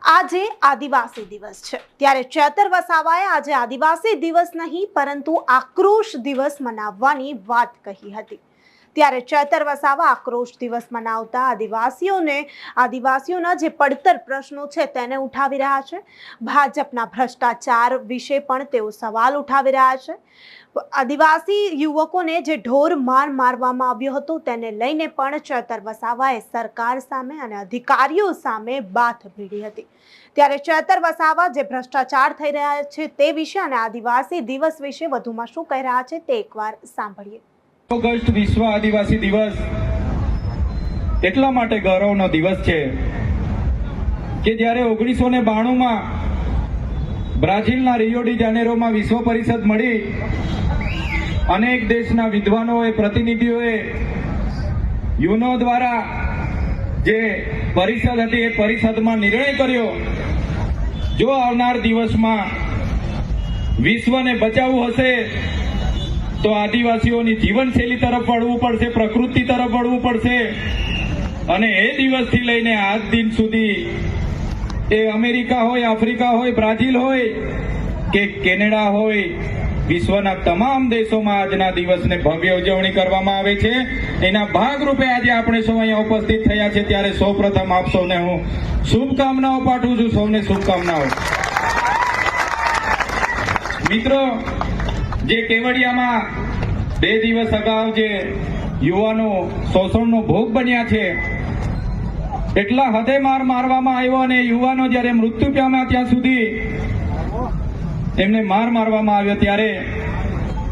આજે આદિવાસી દિવસ છે ત્યારે ચેતર વસાવાએ આજે આદિવાસી દિવસ નહીં પરંતુ આક્રોશ દિવસ મનાવવાની વાત કહી હતી। ત્યારે ચેતર વસાવા આક્રોશ દિવસ મનાવતા આદિવાસીઓના જે પડતર પ્રશ્નો છે તેને ઉઠાવી રહ્યા છે। ભાજપના ભ્રષ્ટાચાર વિશે પણ તેઓ સવાલ ઉઠાવી રહ્યા છે। આદિવાસી યુવકોને જે ઢોર મારવામાં આવ્યો હતો તેને લઈને પણ ચેતર વસાવાએ સરકાર સામે અને અધિકારીઓ સામે બાથ ભીડી હતી। ત્યારે ચેતર વસાવા જે ભ્રષ્ટાચાર થઈ રહ્યા છે તે વિશે અને આદિવાસી દિવસ વિશે વધુમાં શું કહી રહ્યા છે તે એકવાર સાંભળીએ। ઓગસ્ટ વિશ્વ આદિવાસી દિવસ એટલા માટે ગૌરવનો દિવસ છે કે જ્યારે 1992માં બ્રાઝિલના રિયો ડી જાનેરોમાં વિશ્વ પરિષદ મળી, અનેક દેશના વિદ્વાનોએ, પ્રતિનિધિઓએ યુનો દ્વારા જે પરિષદ હતી એ પરિષદમાં નિર્ણય કર્યો, જો આવનાર દિવસમાં વિશ્વને બચાવવું હશે તો આદિવાસીઓની જીવનશૈલી તરફ વળવું પડશે, પ્રકૃતિ તરફ વળવું પડશે। અને એ દિવસથી લઈને આજ દિન સુધી એ અમેરિકા હોય, આફ્રિકા હોય, બ્રાઝિલ હોય કે કેનેડા હોય, વિશ્વના તમામ દેશોમાં આજના દિવસને ભવ્ય ઉજવણી કરવામાં આવે છે। એના ભાગરૂપે આજે આપણે સૌ અહીંયા ઉપસ્થિત થયા છે। ત્યારે સૌપ્રથમ આપ સૌને હું શુભકામનાઓ પાઠવું છું, સૌને શુભકામનાઓ। મિત્રો, જે કેવડિયામાં 2 દિવસ અગાઉ જે યુવાનો શોષણનો ભોગ બન્યા છે, એટલા હદે મારવામાં આવ્યો અને યુવાનો જ્યારે મૃત્યુ પામ્યા ત્યાં સુધી એમને મારવામાં આવ્યો, ત્યારે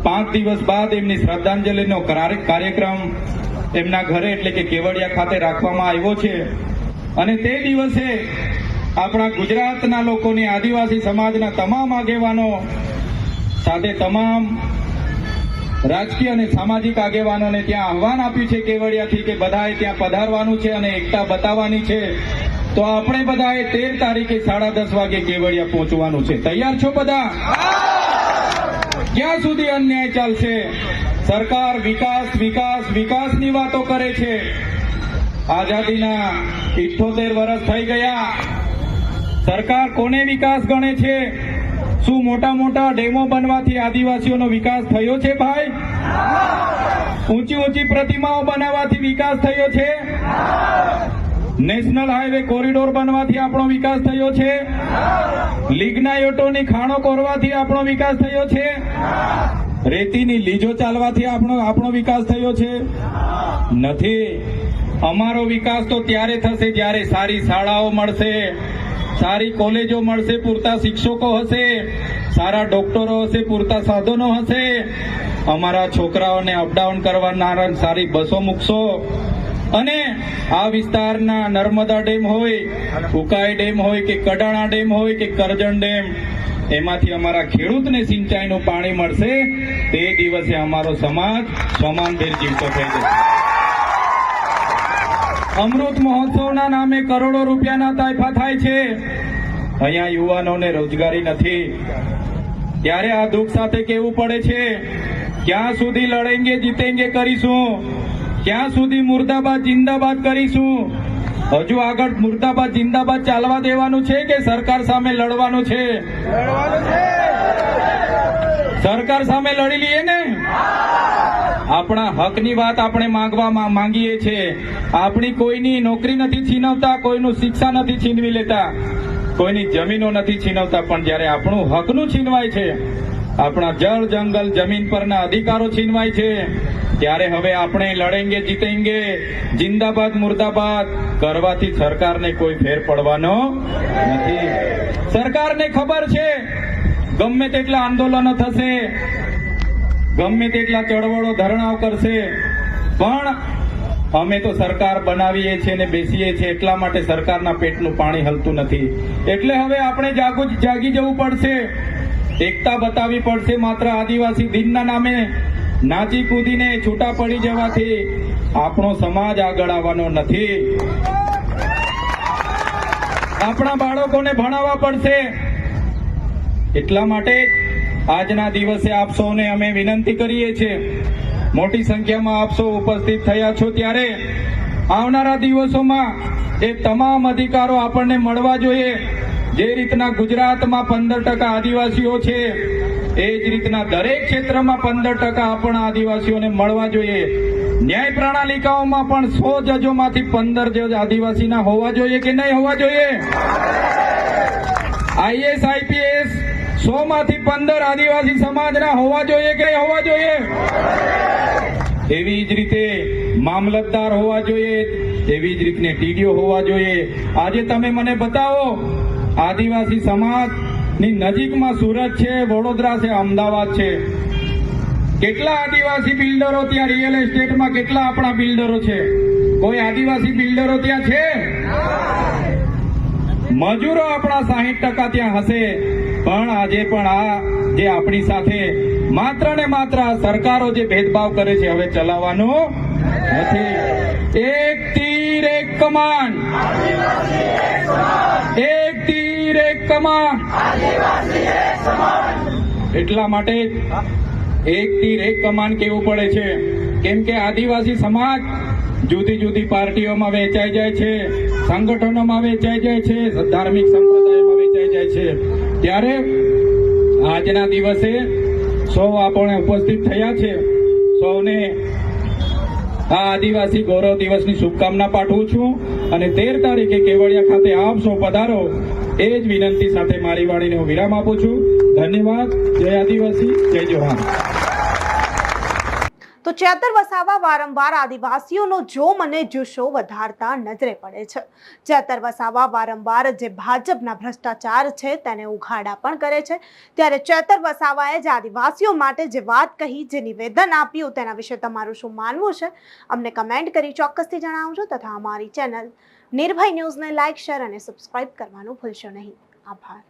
5 દિવસ બાદ એમની શ્રદ્ધાંજલિનો કાર્યક્રમ એમના ઘરે એટલે કે કેવડિયા ખાતે રાખવામાં આવ્યો છે। અને તે દિવસે આપણા ગુજરાતના લોકોની, આદિવાસી સમાજના તમામ આગેવાનો સાથે તમામ રાજકીય અને સામાજિક આગેવાનોને ત્યાં આહવાન આપ્યું છે કેવડિયાથી કે બધાએ ત્યાં પધારવાનું છે અને એકતા બતાવવાની છે। તો આપણે બધાએ 13 તારીખે 10:30 વાગે કેવડિયા પહોંચવાનું છે। તૈયાર છો બધા? ક્યાં સુધી અન્યાય ચાલશે? સરકાર વિકાસની વાતો કરે છે। આઝાદીના 78 વર્ષ થઈ ગયા, સરકાર કોને વિકાસ ગણે છે? શું મોટા ડેમો બનવાથી આદિવાસીઓનો વિકાસ થયો છે ભાઈ? ઊંચી પ્રતિમાઓ બનાવવાથી વિકાસ થયો છે? નેશનલ હાઈવે કોરિડોર બનવાથી આપણો વિકાસ થયો છે? લિગ્નાઇટોની ખાણો કોરવાથી આપણો વિકાસ થયો છે? રેતીની લીજો ચાલવાથી આપણો વિકાસ થયો છે? નથી। અમારો વિકાસ તો ત્યારે થશે જ્યારે સારી શાળાઓ મળશે, સારી કોલેજો મળશે, પૂરતા શિક્ષકો હશે, સારા ડોક્ટરો હશે, પૂરતા સાધનો હશે, અમારા છોકરાઓને અપડાઉન કરવાના સારી બસો મૂકશો, અને આ વિસ્તારના નર્મદા ડેમ હોય, ઉકાઈ ડેમ હોય કે કડાણા ડેમ હોય કે કરજણ ડેમ, એમાંથી અમારા ખેડૂતને સિંચાઈનું પાણી મળશે। તે દિવસે અમારો સમાજ સમાનભેર જીવતો થઈ જશે। અમૃત મહોત્સવના નામે કરોડો રૂપિયાના તાઇફા થાય છે, અહીંયા યુવાનોને રોજગારી નથી। ત્યારે આ દુઃખ સાથે કહેવું પડે છે, ક્યાં સુધી લડેંગે જીતેંગે કરીશું? ક્યાં સુધી મુર્દાબાદ જિંદાબાદ કરીશું? હજુ આગળ મુર્દાબાદ જિંદાબાદ ચાલવા દેવાનું છે કે સરકાર સામે લડવાનું છે? સરકાર સામે લડી લઈએ ને। આપણા હકની વાત આપણે માંગીએ છીએ। આપણી કોઈની નોકરી નથી છીનવતા, કોઈનું શિક્ષા નથી છીનવી લેતા, કોઈની જમીનો નથી છીનવતા, પણ જ્યારે આપણું હકનું છીનવાય છે, આપણા જળ જંગલ જમીન પરના અધિકારો છીનવાય છે, ત્યારે હવે આપણે લડેંગે જીતેંગે જિંદાબાદ મુર્દાબાદ કરવાથી સરકારને કોઈ ફેર પડવાનો નથી। સરકારને ખબર છે ગમે તેટલા આંદોલનો થશે, ગમે તેટલા ચળવળો ધરણાઓ કરશે, પણ અમે તો સરકાર બનાવીએ છીએ ને બેસીએ છીએ, એટલા માટે સરકારના પેટનું પાણી હલતું નથી। એટલે હવે આપણે જાગી જવું પડશે, એકતા બતાવવી પડશે। માત્ર આદિવાસી દિનના નામે નાચી કૂદીને છૂટા પડી જવાથી આપણો સમાજ આગળ આવવાનો નથી। આપણા બાળકોને ભણાવવા પડશે। એટલા માટે આજના દિવસે આપ સૌને અમે વિનંતી કરીએ છીએ, મોટી સંખ્યામાં આપ સૌ ઉપસ્થિત થયા છો, ત્યારે આવનારા દિવસોમાં એ તમામ અધિકારો આપણને મળવા જોઈએ। જે રીતના ગુજરાતમાં 15% આદિવાસીઓ છે એ જ રીતના દરેક ક્ષેત્રમાં 15% આપણા આદિવાસીઓને મળવા જોઈએ. ન્યાય પ્રણાલિકાઓમાં પણ 100 જજોમાંથી 15 જજ આદિવાસીના હોવા જોઈએ કે નહીં હોવા જોઈએ? આઈએસ આઈપીએસ 100 માંથી 15 આદિવાસી સમાજના હોવા જોઈએ કે નહીં હોવા જોઈએ? એવી જ રીતે મામલતદાર હોવા જોઈએ, એવી જ રીતે ટીડીઓ હોવા જોઈએ. આજે તમે મને બતાવો, આદિવાસી સમાજની નજીકમાં સુરત છે, વડોદરા છે, અમદાવાદ છે. કેટલા આદિવાસી બિલ્ડરો ત્યાં રિયલ એસ્ટેટમાં, કેટલા આપણા બિલ્ડરો છે? કોઈ આદિવાસી બિલ્ડરો ત્યાં છે? મજૂરો આપણા 60% ત્યાં હશે, પણ આજે પણ આ જે આપણી સાથે માત્ર ને માત્ર સરકારો જે ભેદભાવ કરે છે હવે ચલાવવાનું નથી. એક તીર એક કમાન, એક તીર એક કમાન. એટલા માટે એક તીર એક કમાન કેવું પડે છે, કેમ કે આદિવાસી સમાજ જુદી જુદી પાર્ટીઓમાં વહેંચાઈ જાય છે, સંગઠનોમાં વહેંચાઈ જાય છે, ધાર્મિક સંપ્રદાયોમાં વહેંચાઈ જાય છે. ત્યારે આજના દિવસે સૌ આપણે ઉપસ્થિત થયા છે, સૌને આ આદિવાસી ગૌરવ દિવસની શુભકામના પાઠવું છું અને 13 તારીખે કેવડિયા ખાતે આપ સૌ પધારો એ જ વિનંતી સાથે મારી વાણીને હું વિરામ આપું છું. ધન્યવાદ. જય આદિવાસી, જય જોહાર. તો ચેતર વસાવા વારંવાર આદિવાસીઓનો જોમ અને જુસ્સો વધારતા નજરે પડે છે. ચેતર વસાવા વારંવાર જે ભાજપના ભ્રષ્ટાચાર છે તેને ઉઘાડા પણ કરે છે. ત્યારે ચેતર વસાવાએ જે આદિવાસીઓ માટે જે વાત કહી, જે નિવેદન આપ્યું, તેના વિશે તમારું શું માનવું છે? અમને કમેન્ટ કરી ચોક્કસથી જણાવજો તથા અમારી ચેનલ નિર્ભય ન્યૂઝને લાઇક, શેર અને સબસ્ક્રાઇબ કરવાનું ભૂલશો નહીં. આભાર.